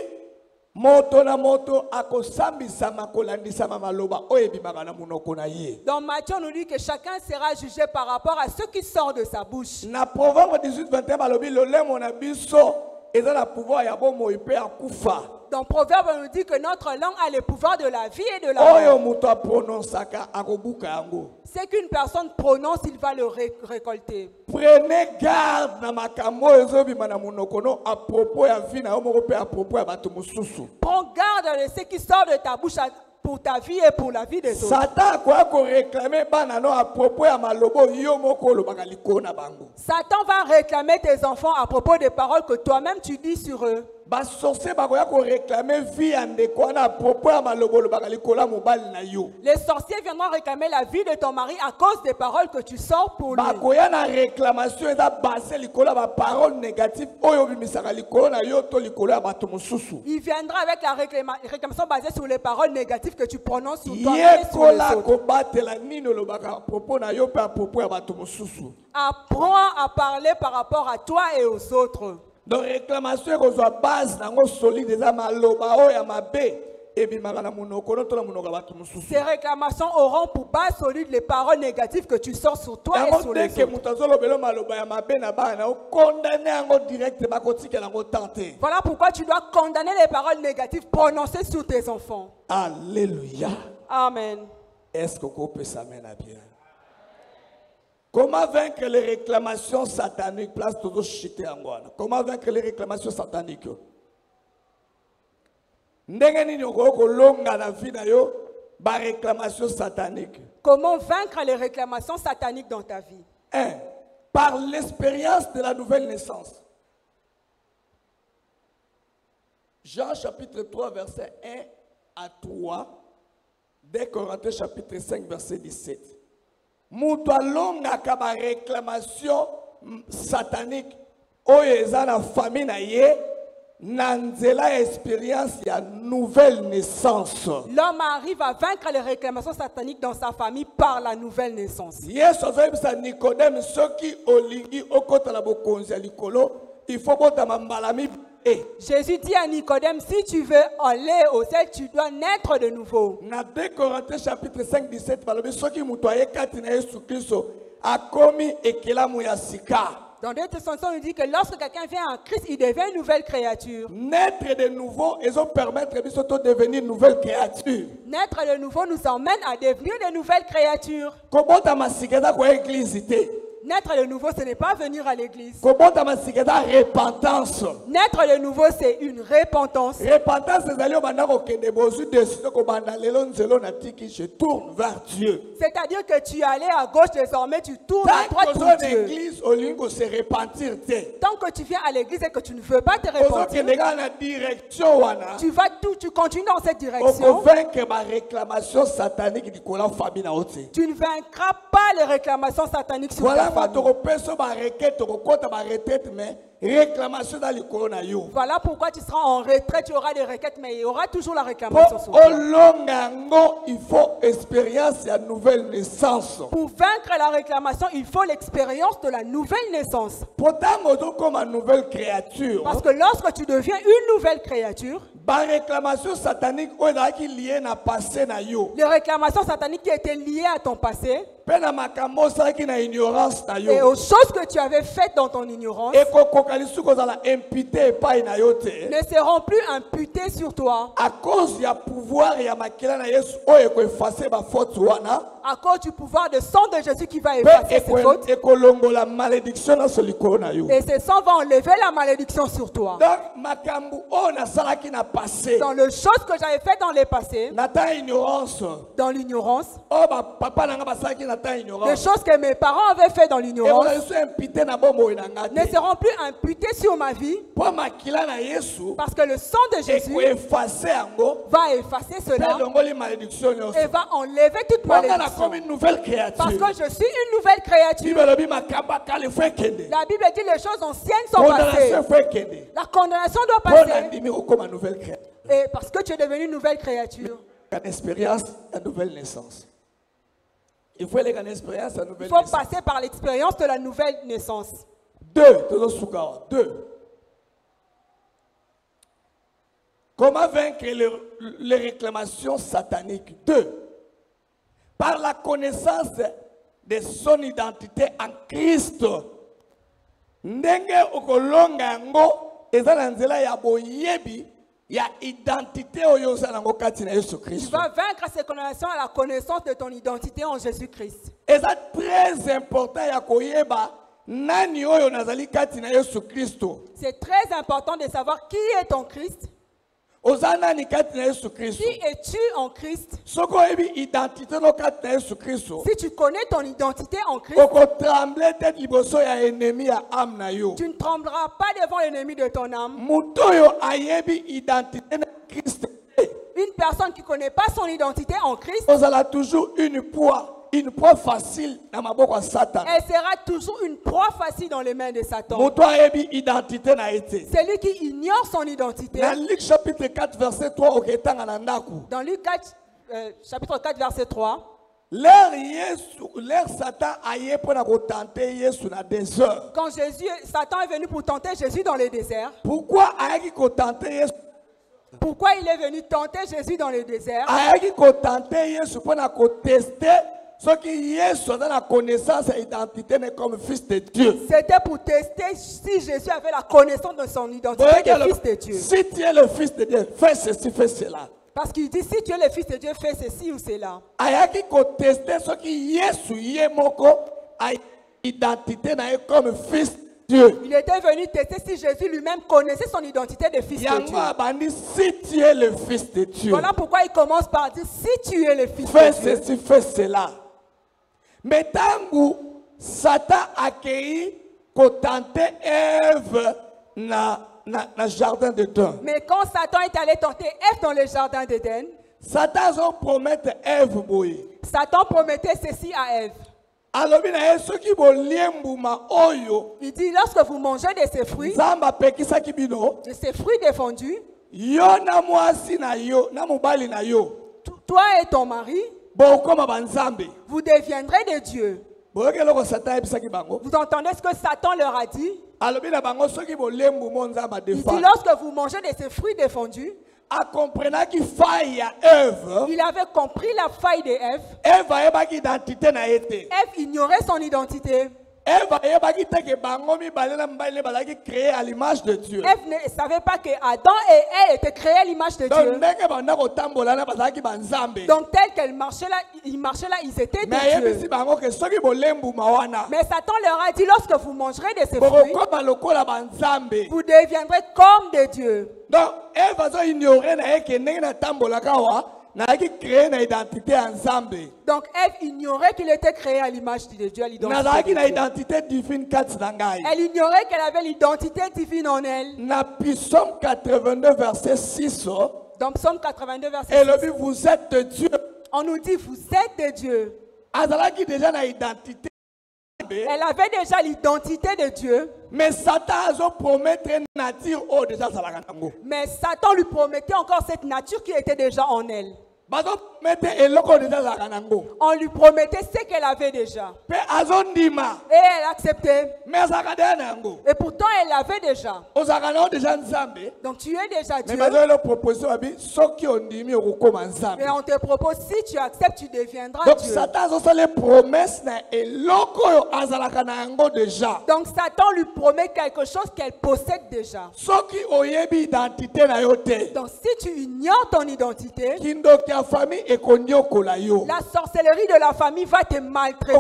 moto na moto akosambisa makolandisa maloba oyebimaka na munoko na ye. Dans Matthieu, on nous dit que chacun sera jugé par rapport à ce qui sort de sa bouche. Na Proverbe 18 21 balobi lolemo na biso eza na pouvoir ya bomo ipe akufa. Dans Proverbe, on nous dit que notre langue a le pouvoir de la vie et de la mort. Oyo muto prononçaka akobuka yango. C'est qu'une personne prononce, il va le récolter. Prenez garde na makambo ezobima na munoko no à propos ya vie na yo moko pe à propos ya bato mosusu. Prends garde de ce qui sort de ta bouche pour ta vie et pour la vie des autres. Satan quoi ko réclamer bana no à propos ya malobo yo moko lobaka likolo na bango. Satan va réclamer tes enfants à propos des paroles que toi-même tu dis sur eux. Ba sorcier ba ko réclamer vie en ndeko na à propos ya malobo lobaka likolo ya mobali na yo. Les sorciers viendront réclamer la vie de ton mari à cause des paroles que tu sors pour lui. Ba koya na réclamation eza basé likolo ba parole négative oyo bimisaka likolo na yo to likolo ya bato mosusu. Il viendra avec la réclamation basée sur les paroles négatives que tu prononces sur toi-même et sur les autres. Ko batela nino lobaka à propos na yo pe à propos ya bato mosusu. Apprends à parler par rapport à toi et aux autres. Donc réclamation est base nango solide eza maloba o ya mabe ebimaka na munoko no to na munoko bato mosusu. Ces réclamations auront pour base solide les paroles négatives que tu sors sur toi et sur les autres. Mutazolo maloba ya mabe na bana o condamner yango direct ba kotikela ngo tenter. Voilà pourquoi tu dois condamner les paroles négatives prononcées sur tes enfants. Alléluia. Amen. Est-ce que vous pouvez s'amener à bien? Comment vaincre les réclamations sataniques? Place toujours chité en guana. Comment vaincre les réclamations sataniques? Ndenge nini oko longa na vie na yo ba réclamation satanique. Comment vaincre les réclamations sataniques dans ta vie? 1. Par l'expérience de la nouvelle naissance. Jean chapitre 3 verset 1 à 3. Dès Corinthiens chapitre 5 verset 17. Mutu longa ka ba réclamation satanique oyo eza na famille na ye Nanzela expérience ya nouvelle naissance. L'homme arrive à vaincre les réclamations sataniques dans sa famille par la nouvelle naissance. Yesu azobisa Nicodème soki olingi okota na bokonzi ya likolo, il faut botama mbala mibale. Jésus dit à Nicodème, si tu veux aller au ciel, tu dois naître de nouveau. Na 2 Corinthiens chapitre 5 17 balobi soki mutu ayekati na Yesu Kristo akomi ekelamu ya sika. Dans 2 Thessaloniciens, on nous dit que lorsque quelqu'un vient en Christ, il devient une nouvelle créature. Naître de nouveau, ils ont permettre de devenir une nouvelle créature. Naître de nouveau nous emmène à devenir de nouvelles créatures. Comment ta masikeda kwa église té? Naître de nouveau, ce n'est pas venir à l'église. Comment ta masikeda repentance? Naître de nouveau, c'est une repentance. Repentance, c'est aller au bandako kende bozu décider ko banda lelo nzelo na tiki je tourne vers Dieu. C'est-à-dire que tu es allé à gauche, désormais tu tournes à droite pour Dieu. L'église au lieu se repentir té. Tant que tu viens à l'église et que tu ne veux pas te repentir, tu vas tout, tu continues dans cette direction. Tu ne vaincras pas les réclamations sataniques sur ta famille. Voilà pourquoi tu seras en retraite, tu auras des requêtes, mais il y aura toujours la réclamation sur toi. Il faut expérience de la nouvelle naissance. Pour vaincre la réclamation, il faut l'expérience de la nouvelle naissance. Parce que lorsque tu deviens une nouvelle créature, les réclamations sataniques qui étaient liées à ton passé et aux choses que tu avais faites dans ton ignorance ne seront plus imputées sur toi. À cause du pouvoir de sang de Jésus qui va effacer ces fautes. Et ce sang va enlever la malédiction sur toi. Dans les choses que j'avais faites dans le passé, dans l'ignorance, les choses que mes parents avaient fait dans l'ignorance ne seront plus imputées sur ma vie, parce que le sang de Jésus va effacer cela et va enlever toute malédiction. Parce que je suis une nouvelle créature. La Bible dit les choses anciennes sont passées. La condamnation doit passer. Et parce que tu es devenu une nouvelle créature. Une expérience de nouvelle naissance. Il faut passer par l'expérience de la nouvelle naissance. 2. Comment vaincre les réclamations sataniques? 2. Par la connaissance de son identité en Christ. Ndenge okolonga ngo ezala nzela ya boyebi ya identité oyosa nango kati na Yesu Christ. Tu vas vaincre ces condamnations à la connaissance de ton identité en Jésus-Christ. Et c'est très important ya koyeba nani oyo nazali kati na Yesu Kristo. C'est très important de savoir qui est en Christ. Qui es-tu en Christ? Si tu connais ton identité en Christ, tu ne trembleras pas devant l'ennemi de ton âme. Une personne qui ne connaît pas son identité en Christ, toujours une proie facile dans ma boca Satan. Elle sera toujours une proie facile dans les mains de Satan. Celui qui ignore son identité. Dans Luc chapitre 4 verset 3 dans Luc 4, chapitre 4 verset 3. L'air Satan aille pour tenter Jésus dans des heures. Quand Satan est venu pour tenter Jésus dans le désert. Pourquoi aille tenter Jésus? Pourquoi il est venu tenter Jésus dans le désert? Aille tenter Jésus pour tester ce qui Jésus dans la connaissance et identité comme fils de Dieu. C'était pour tester si Jésus avait la connaissance de son identité de fils de Dieu. Si tu es le fils de Dieu, fais ceci, fais cela. Parce qu'il dit si tu es le fils de Dieu, fais ceci ou cela. Aille tester ce qui Jésus est moko identité comme fils de Dieu. Il était venu tester si Jésus lui-même connaissait son identité de fils de Dieu. Si tu es le fils de Dieu. Voilà pourquoi il commence par dire si tu es le fils de Dieu. Fais ceci, fais cela. Mais tant Satan a accueilli pour tenter Ève dans le jardin d'Éden. Mais quand Satan est allé tenter Ève dans le jardin d'Éden, Satan promettait Ève. Satan promettait ceci à Ève. Il dit, lorsque vous mangez de ces fruits défendus, toi et ton mari, vous deviendrez des dieux. Vous entendez ce que Satan leur a dit? Il dit, lorsque vous mangez de ces fruits défendus, il avait compris la faille d'Ève. Ève ignorait son identité. Ève ne savait pas que Adam et elle étaient créés à l'image de Dieu. Donc tel qu'elle marchait là, ils étaient des dieux. Mais Satan leur a dit, lorsque vous mangerez de ces fruits, vous deviendrez comme des dieux. Donc Ève a ignoré Donc Ève ignorait qu'il était créé à l'image de Dieu, à l'identité. Elle ignorait qu'elle avait l'identité divine en elle. Dans Psaume 82 verset 6. Dans Psaume 82 verset 6. Vous êtes de Dieu. On nous dit vous êtes de Dieu. Elle avait déjà l'identité de Dieu. Mais Satan lui promettait encore cette nature qui était déjà en elle. On lui promettait ce qu'elle avait déjà. Et elle acceptait. Et pourtant elle l'avait déjà. Donc tu es déjà Dieu. Mais on te propose, si tu acceptes, tu deviendras donc Dieu. Donc Satan lui promet quelque chose qu'elle possède déjà. Donc si tu ignores ton identité, la sorcellerie de la famille va te maltraiter.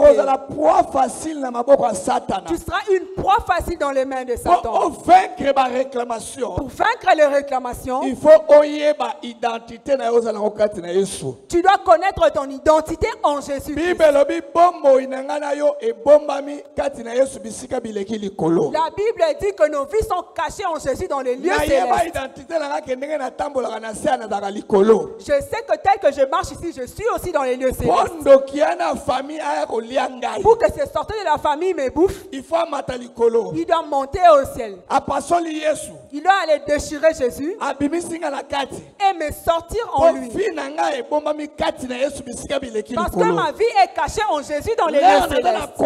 Tu seras une proie facile dans les mains de Satan. Pour vaincre les réclamations, il faut tu dois connaître ton identité en Jésus-Christ. La Bible dit que nos vies sont cachées en Jésus dans les lieux célestes. Je sais que tel que je marche ici, je suis aussi dans les lieux célestes. Pour que ces sorties de la famille me bouffent, il doit monter au ciel. Il doit aller déchirer Jésus et me sortir en lui. Parce que ma vie est cachée en Jésus dans les lieux célestes.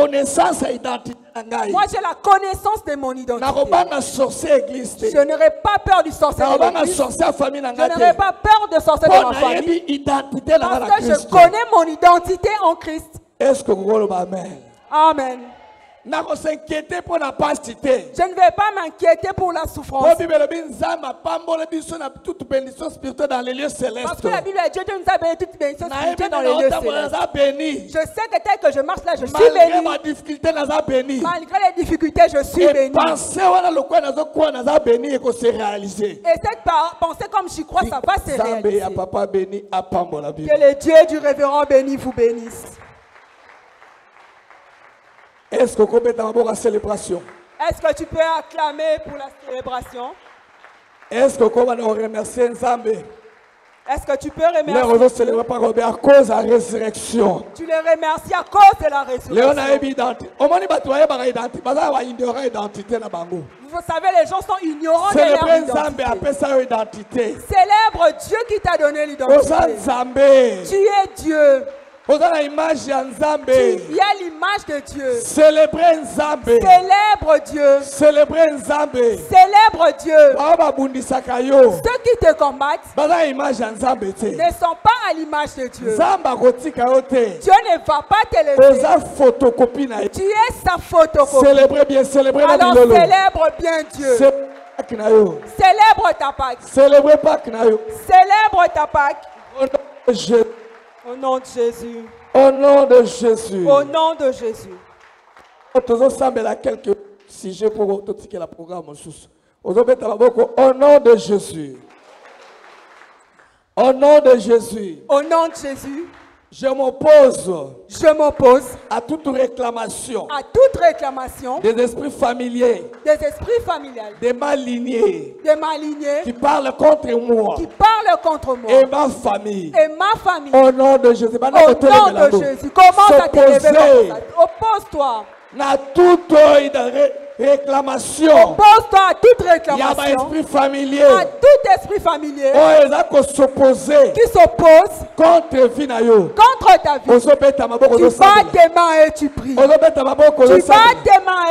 Moi j'ai la connaissance de mon identité. Je n'aurai pas peur du sorcier de l'église. Je n'aurai pas peur de sorcier de ma famille. Parce que je connais mon identité en Christ. Est-ce que vous voulez amen? Amen. Je ne vais pas m'inquiéter pour la souffrance. Parce que la Bible dit Dieu nous a béni toute bénédiction spirituelle dans les lieux célestes. Je sais que tel que je marche là, je suis béni. Malgré les difficultés, je suis béni. Et cette pensée comme j'y crois, ça va se réaliser. Que le Dieu du révérend béni vous bénisse. Est-ce que célébration? Est-ce que tu peux acclamer pour la célébration? Est-ce que remercier Nzambe? Est-ce que tu peux remercier? À cause de la résurrection. Tu les remercies à cause de la résurrection. Vous savez, les gens sont ignorants de leur identité. Célèbre Dieu qui t'a donné l'identité. Tu es Dieu. Il y a l'image de Dieu. Célébrer Nzambe. Célèbre Dieu. Célébrer Nzambe. Célèbre Dieu. Ceux qui te combattent ne sont pas à l'image de Dieu. Dieu ne va pas te laisser. Tu es sa photocopie. Célébrez bien, célébrez. Alors célèbre bien Dieu. Célèbre ta Pâque. Célèbre Pâque. Célèbre ta Pâque. Au nom de Jésus. Au nom de Jésus. Au nom de Jésus. Nous avons quelques sujets pour tout la programme. Au nom de Jésus. Au nom de Jésus. Au nom de Jésus. Je m'oppose à toute réclamation des esprits familiers, des malignés qui parlent contre moi et ma famille. Au nom de Jésus. Au nom de Jésus, commence à t'élever comme ça. Oppose-toi. À toute réclamation. Oppose-toi à toute Il y a réclamation. un esprit familier. À tout esprit familier qui s'oppose contre Finayo. contre ta vie. Tu bats tes mains et tu pries. Tu bats tes mains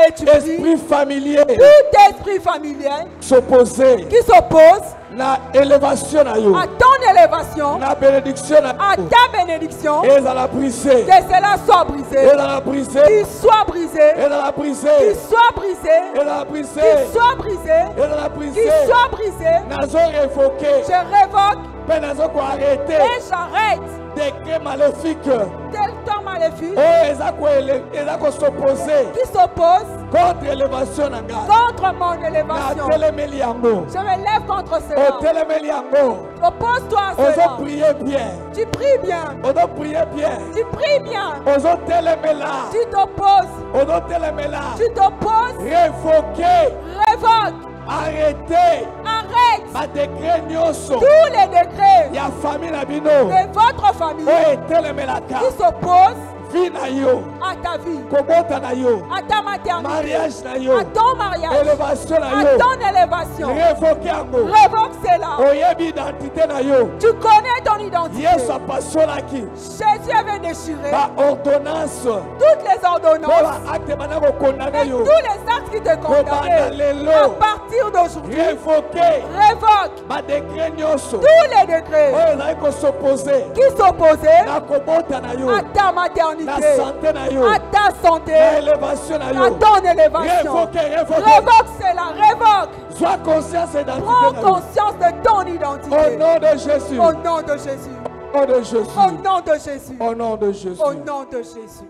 et tu pries. Esprit familier Tout esprit familier s'opposer qui s'oppose na élévation na yo, à ton élévation, na bénédiction na à ta bénédiction, et à la briser, que cela soit brisé, et à la briser, qu'il soit brisé, et à la briser, qu'il soit brisé, et à la briser, qu'il soit brisé, et à la briser, qu'il soit brisé. nazo révoqué, Je révoque mais nazo ko arrêter et j'arrête décret maléfique. tel temps maléfique Oh, ezako s'opposer qui s'oppose contre l'élévation na nga. contre mon Na élévation. telemeli yango. Je me lève contre O cela. telemeli yango. Oppose-toi à Ozo cela. prier bien. Tu pries bien. Ozo prier bien. Tu pries bien. Ozo telemela. Tu t'opposes. Ozo telemela. Tu t'opposes. Révoquer. Révoque. Arrêtez. Arrête Ma décret nyonso. tous les décrets Ya famille na bino. de votre famille O etelemelaka. qui s'opposent Vie na yo. à ta vie, Kobota na yo. à ta maternité, Mariage na yo. à ton mariage, Élévation na à yo. ton élévation. Révoquer yango. Révoque cela. Oyebi identité na yo. Tu connais ton identité. Yesu apasolaki. Jésus avait déchiré Ba ordonnance. toutes les ordonnances Bola acte banako condamné et yo. tous les actes qui te condamnaient. À partir d'aujourd'hui, Révoquer. révoque Ba décret nyonso. tous les décrets Oyo ezali kosoppose. qui s'opposaient Na kobota na yo. à ta maternité, Na santé na yo. à ta santé, Na élévation na à yo. ton élévation. Révoquer. Révoque cela, révoque. Sois conscience d'identité Prends na yo. conscience de ton Au identité. nom de Jésus. Au nom de Jésus. Au nom de Jésus. Au nom de Jésus. Au nom de Jésus. Au nom de Jésus.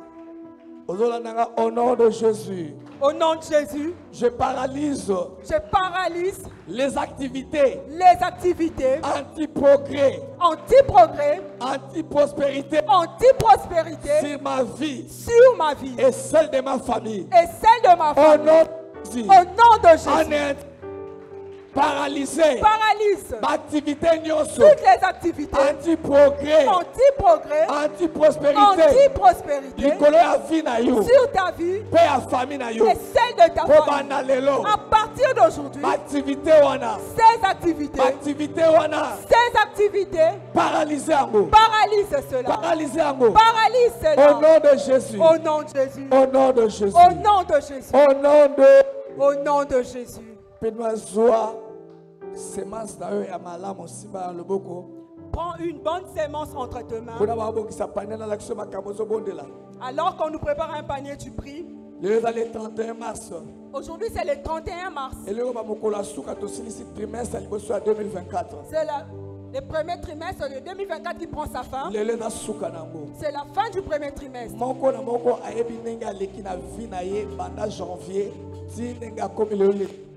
Ozolandanga, au nom de Jésus. Au nom de Jésus, Je paralyse je paralyse les activités les activités anti-progrès, anti-progrès, anti-prospérité anti-prospérité sur ma vie sur ma vie et celle de ma famille. et celle de ma Au famille. nom de Jésus. Au nom de Jésus, On est paralysé. paralyse Activité nyonso. toutes les activités Anti-progrès, anti-progrès, anti-prospérité. anti-prospérité Likolo ya vie na yo. sur ta vie Pe ya famille na yo. et celle de ta Po famille. bana lelo. À partir d'aujourd'hui, Activité wana. ces activités, Activité wana. ces activités, Paralysé yango. paralyse cela. Paralysé yango. Paralyse Au cela. nom de Jésus. Au nom de Jésus. Au nom de Jésus. Au nom de Jésus. Au nom de Au nom de Jésus. Penwa zoa semence na yo ya malamu simba na loboko. Prends une bonne sémence entre tes mains. Pona babokisa panier na l'action makambo zobondela. Alors qu'on nous prépare un panier, tu pries. Le ezali 31 mars. Aujourd'hui, c'est le 31 mars. Eloko bamokolo asuka tosilisi trimestre liboso ya 2024. C'est le premier trimestre de 2024 qui prend sa fin. Lelo eza suka nango. C'est la fin du premier trimestre. Moko na moko ayebi ndenge aleki na vie na ye banda janvier ti ndenge akomi lelo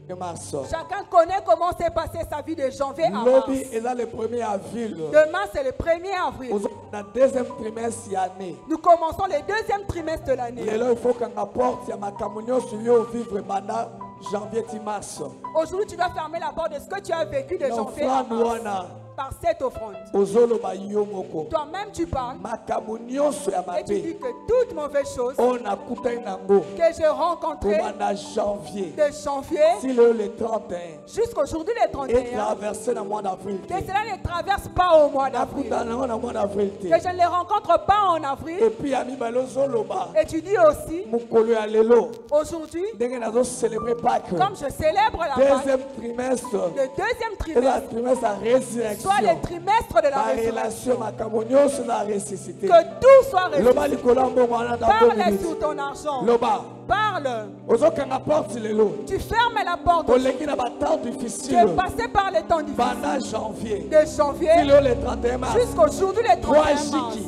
le mars. Chacun connaît comment s'est passé sa vie de janvier à mars. Lobi eza le 1er avril. Demain, c'est le 1er avril. Na deuxième trimestre ya année. Nous commençons le deuxième trimestre de l'année. Lelo il faut qu'on apporte ya makambo nyonso yo vivre banda janvier ti mars. Aujourd'hui, tu dois fermer la porte de ce que tu as vécu de Na janvier à offrande mars wana par cette offrande. ozoloba yo moko. Toi-même, tu parles Makambo nyonso ya et tu dis mabe. que toute mauvaise chose On a coupé nango. que j'ai rencontrée Banda janvier. de janvier Si le 31 jusqu'aujourd'hui le est 31, traversé dans le mois d'avril. que cela ne traverse pas au mois d'avril, Dans le mois d'avril. que je ne les rencontre pas en avril. Et puis ami balozoloba. Et tu dis aussi, Mukolo ya lelo. aujourd'hui, Ndenge nazo célébrer Pâques. comme je célèbre la Pâque, Deuxième trimestre. le deuxième Et la trimestre, trimestre à résurrection. soit le trimestre de la La résurrection, relation makambo nyonso na ressuscité. que tout soit Loba ressuscité. likolo mbongo wana dans 2 Parle minutes. sur ton argent. Loba. Parle. Ozokanga porte lelo. Tu fermes la porte. Oleki na batemps Tu difficile. es passé par les temps difficiles Pendant janvier. de janvier Silo le 31 mars. jusqu'aujourd'hui le 31 mars. Washiki.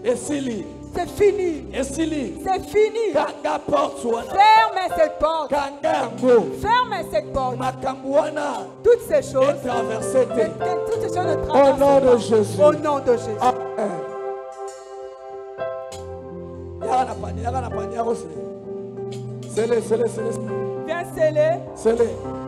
Esili. C'est fini. Esili. C'est fini. Kanga porte wana. Ferme cette porte. Kanga yango. Ferme cette porte. Makambo wana. Toutes ces choses, Et traversé te. toutes ces choses ne Au traversent nom de pas. Jésus. Au nom de Jésus. Amen. Yaka na panier, c'est les. Viens sceller. C'est les.